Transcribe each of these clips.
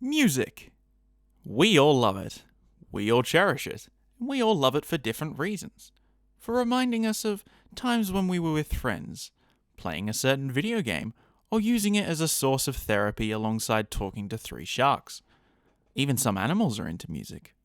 Music. We all love it. We all cherish it. And we all love it for different reasons. For reminding us of times when we were with friends, playing a certain video game, or using it as a source of therapy alongside talking to three sharks. Even some animals are into music.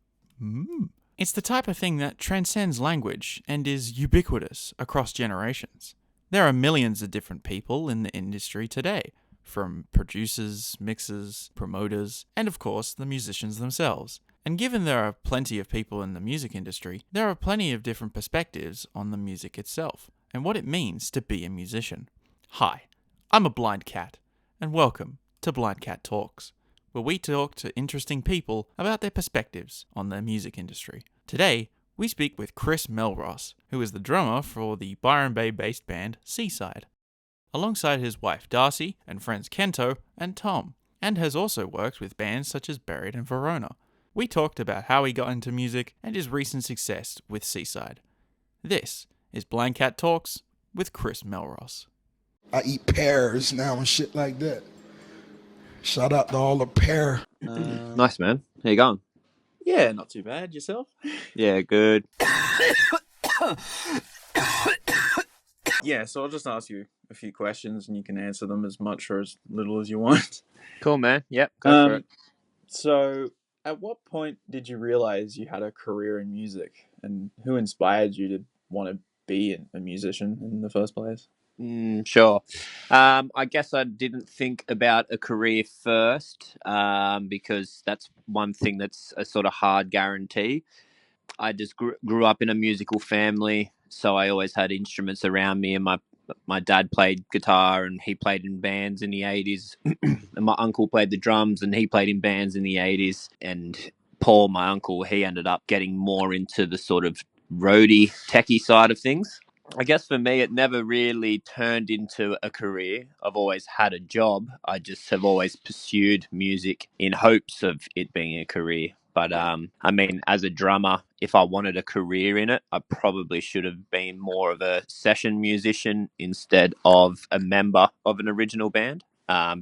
It's the type of thing that transcends language and is ubiquitous across generations. There are millions of different people in the industry today, from producers, mixers, promoters, and of course the musicians themselves. And given there are plenty of people in the music industry, there are plenty of different perspectives on the music itself, and what it means to be a musician. Hi, I'm a blind cat, and welcome to Blind Cat Talks, where we talk to interesting people about their perspectives on the music industry. Today, we speak with Chris Mellross, who is the drummer for the Byron Bay based band Seaside, alongside his wife Darcy and friends Kento and Tom, and has also worked with bands such as Buried In Verona. We talked about how he got into music and his recent success with Seaside. This is Blind Cat Talks with Chris Mellross. I eat pears now and shit like that. Shout out to all the pear. Nice, man. How you going? Yeah, not too bad. Yourself? Yeah, good. Yeah, so I'll just ask you a few questions and you can answer them as much or as little as you want. Cool, man. Yep, go for it. So, at what point did you realize you had a career in music, and who inspired you to want to be a musician in the first place? Sure. I guess I didn't think about a career first because that's one thing that's a sort of hard guarantee. I just grew up in a musical family, so I always had instruments around me, and my dad played guitar and he played in bands in the 80s, and my uncle played the drums and he played in bands in the 80s, and Paul, my uncle, he ended up getting more into the sort of roadie, techie side of things. I guess for me, it never really turned into a career. I've always had a job. I just have always pursued music in hopes of it being a career. But, I mean, as a drummer, if I wanted a career in it, I probably should have been more of a session musician instead of a member of an original band.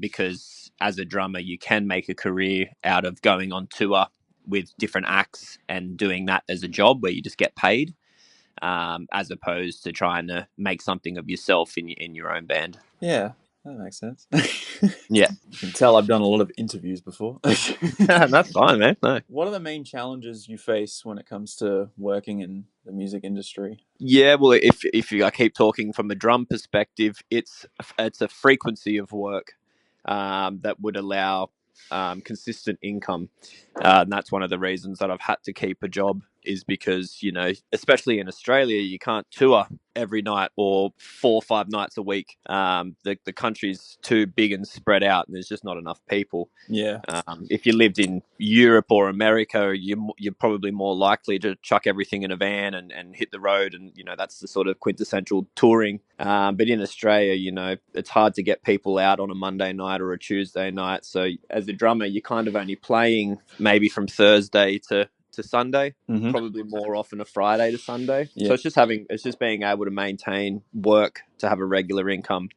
Because as a drummer, you can make a career out of going on tour with different acts and doing that as a job where you just get paid. As opposed to trying to make something of yourself in your own band. Yeah, that makes sense. Yeah. You can tell I've done a lot of interviews before. That's fine, man. No. What are the main challenges you face when it comes to working in the music industry? Yeah, well, if you, I keep talking from the drum perspective, it's a frequency of work that would allow consistent income. And that's one of the reasons that I've had to keep a job, is because, you know, especially in Australia, you can't tour every night or 4 or 5 nights a week. The country's too big and spread out, and there's just not enough people. Yeah. If you lived in Europe or America, you're probably more likely to chuck everything in a van and hit the road, and, you know, that's the sort of quintessential touring. But in Australia, you know, it's hard to get people out on a Monday night or a Tuesday night. So as a drummer, you're kind of only playing maybe from Thursday to Sunday, probably more often a Friday to Sunday. Yeah. So it's just being able to maintain work to have a regular income.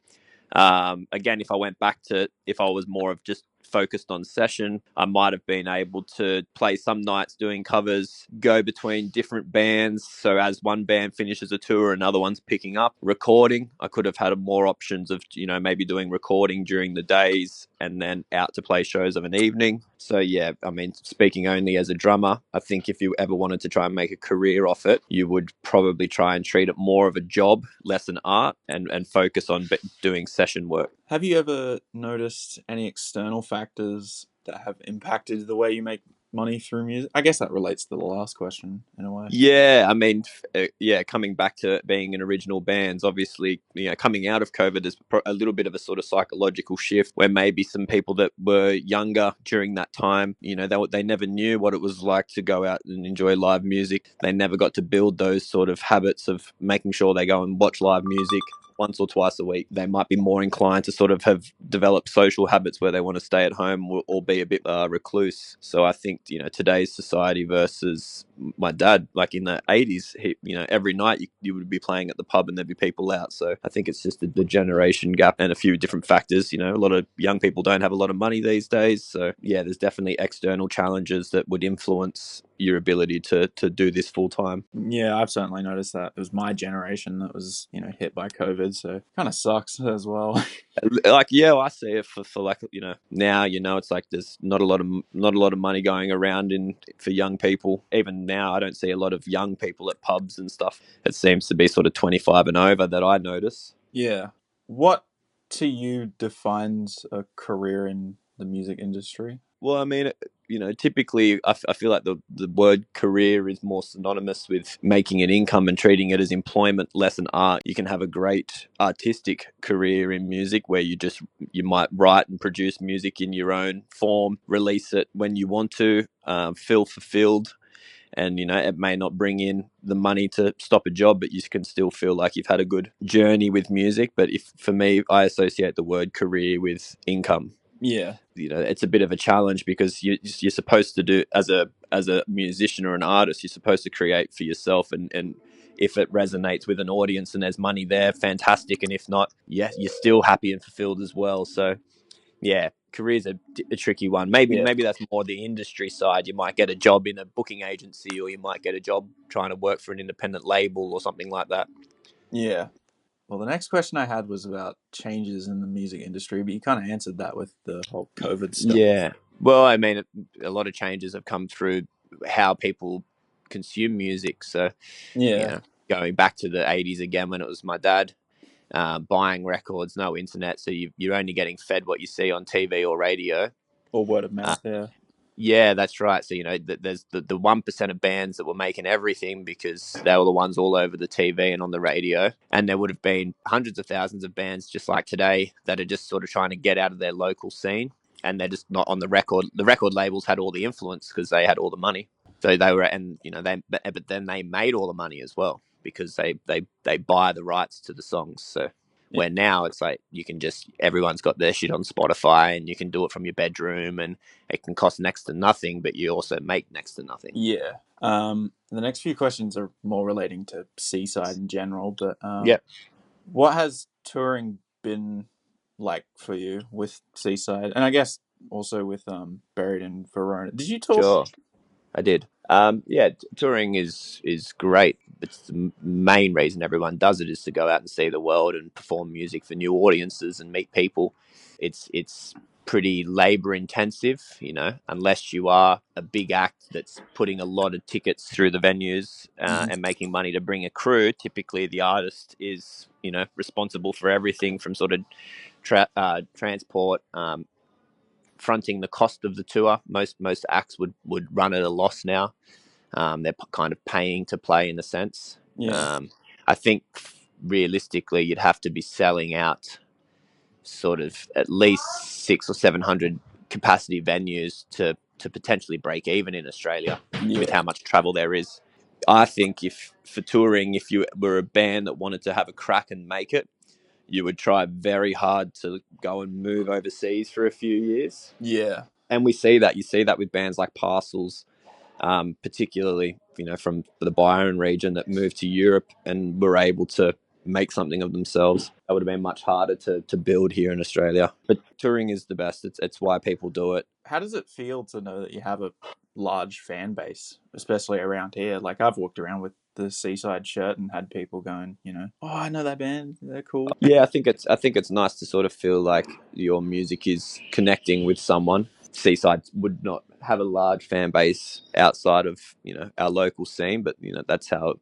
Again, if I was more of just focused on session, I might have been able to play some nights doing covers, go between different bands. So as one band finishes a tour, another one's picking up. Recording, I could have had more options of, you know, maybe doing recording during the days and then out to play shows of an evening. So yeah, I mean, speaking only as a drummer, I think if you ever wanted to try and make a career off it, you would probably try and treat it more of a job, less an art, and focus on doing session work. Have you ever noticed any external factors that have impacted the way you make money through music? I guess that relates to the last question in a way. Yeah, I mean, coming back to being in original bands, obviously, you know, coming out of COVID, there's a little bit of a sort of psychological shift where maybe some people that were younger during that time, you know, they never knew what it was like to go out and enjoy live music. They never got to build those sort of habits of making sure they go and watch live music once or twice a week, they might be more inclined to sort of have developed social habits where they want to stay at home or be a bit recluse. So I think, today's society versus my dad, like in the 80s, every night you would be playing at the pub and there'd be people out. So I think it's just the generation gap and a few different factors. A lot of young people don't have a lot of money these days. So yeah, there's definitely external challenges that would influence your ability to do this full time. Yeah, I've certainly noticed that. It was my generation that was, hit by COVID, so kind of sucks as well. Like, yeah, I see it for like, now, it's like there's not a lot of money going around for young people. Even now, I don't see a lot of young people at pubs and stuff. It seems to be sort of 25 and over that I notice. Yeah. What to you defines a career in the music industry? Well, I mean, typically I feel like the word career is more synonymous with making an income and treating it as employment, less an art. You can have a great artistic career in music where you might write and produce music in your own form, release it when you want to, feel fulfilled. And, it may not bring in the money to stop a job, but you can still feel like you've had a good journey with music. But for me, I associate the word career with income. Yeah. It's a bit of a challenge because you're supposed to do, as a musician or an artist, you're supposed to create for yourself, and if it resonates with an audience and there's money there, fantastic, and if not, yeah, you're still happy and fulfilled as well. So yeah, career's a tricky one. Maybe that's more the industry side. You might get a job in a booking agency, or you might get a job trying to work for an independent label or something like that. Yeah. Well, the next question I had was about changes in the music industry, but you kind of answered that with the whole COVID stuff. Yeah. Well, I mean, a lot of changes have come through how people consume music. So, going back to the 80s again when it was my dad buying records, no internet. So you're only getting fed what you see on TV or radio. Or word of mouth, yeah. Yeah, that's right. So, there's the 1% of bands that were making everything because they were the ones all over the TV and on the radio. And there would have been hundreds of thousands of bands just like today that are just sort of trying to get out of their local scene. And they're just not on the record. The record labels had all the influence because they had all the money. So they were, and, but then they made all the money as well because they buy the rights to the songs. So where now it's like everyone's got their shit on Spotify and you can do it from your bedroom and it can cost next to nothing, but you also make next to nothing. Yeah. The next few questions are more relating to Seaside in general, but what has touring been like for you with Seaside? And I guess also with Buried in Verona. Did you tour? Sure, I did. Touring is great. It's the main reason everyone does it is to go out and see the world and perform music for new audiences and meet people. It's pretty labor intensive, unless you are a big act that's putting a lot of tickets through the venues and making money to bring a crew. Typically, the artist is, responsible for everything from sort of transport, fronting the cost of the tour. Most acts would run at a loss now. They're kind of paying to play in a sense. I think realistically you'd have to be selling out sort of at least 600 or 700 capacity venues to potentially break even in Australia with how much travel there is. I think if for touring, if you were a band that wanted to have a crack and make it, you would try very hard to go and move overseas for a few years. Yeah. And we see that. You see that with bands like Parcels, particularly, from the Byron region that moved to Europe and were able to make something of themselves. That would have been much harder to build here in Australia. But touring is the best. It's why people do it. How does it feel to know that you have a large fan base, especially around here? Like I've walked around with the Seaside shirt and had people going, oh, I know that band. They're cool. Yeah, I think it's nice to sort of feel like your music is connecting with someone. Seaside would not have a large fan base outside of our local scene, but that's how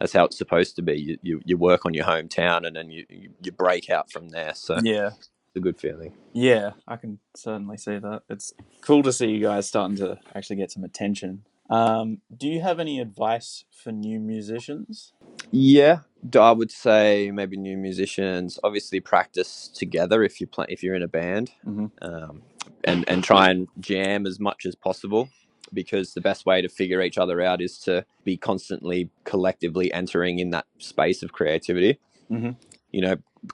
it's supposed to be. You work on your hometown and then you break out from there. So yeah, it's a good feeling. Yeah, I can certainly see that. It's cool to see you guys starting to actually get some attention. Do you have any advice for new musicians? Yeah, I would say maybe new musicians obviously practice together if you're in a band, and try and jam as much as possible, because the best way to figure each other out is to be constantly collectively entering in that space of creativity.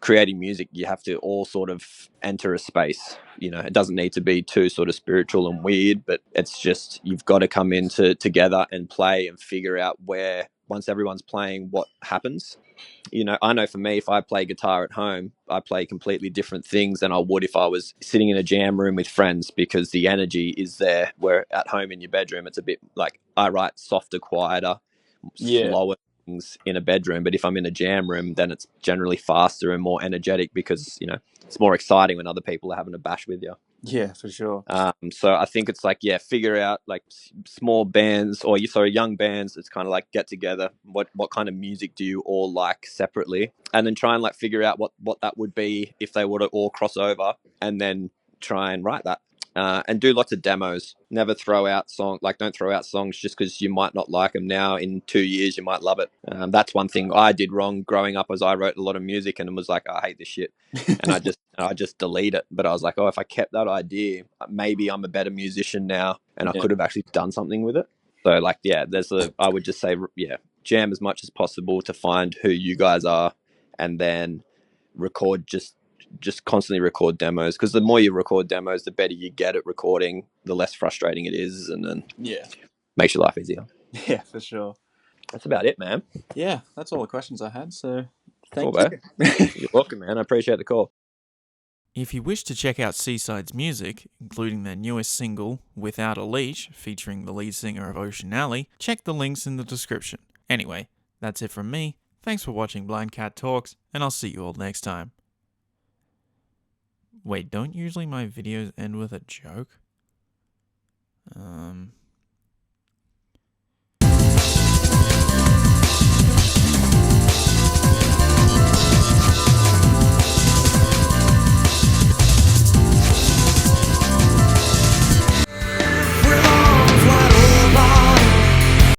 creating music, you have to all sort of enter a space. You know, it doesn't need to be too sort of spiritual and weird, but it's just, you've got to come into together and play and figure out where, once everyone's playing, what happens. You know, I know for me, if I play guitar at home, I play completely different things than I would if I was sitting in a jam room with friends, because the energy is there. Where at home in your bedroom, it's a bit like, I write softer, quieter, slower things in a bedroom. But if I'm in a jam room, then it's generally faster and more energetic, because, you know, it's more exciting when other people are having a bash with you. Yeah, for sure. So I think it's like, figure out like small bands, or young bands. It's kind of like, get together. What kind of music do you all like separately, and then try and like figure out what that would be if they were to all cross over, and then try and write that. And do lots of demos. Never throw out don't throw out songs just because you might not like them now. In 2 years, you might love it. That's one thing I did wrong growing up, as I wrote a lot of music and was like, I hate this shit, and I just delete it. But I was like, oh, if I kept that idea, maybe I'm a better musician now, and I could have actually done something with it. So like, I would just say, jam as much as possible to find who you guys are, and then record, just constantly record demos, because the more you record demos, the better you get at recording, the less frustrating it is, and then makes your life easier. Yeah, for sure. That's about it, man. Yeah, that's all the questions I had, so thank Cool, you. You're welcome, man. I appreciate the call. If you wish to check out Seaside's music, including their newest single, Without a Leash, featuring the lead singer of Ocean Alley, check the links in the description. Anyway, that's it from me. Thanks for watching Blind Cat Talks, and I'll see you all next time. Wait, don't usually my videos end with a joke?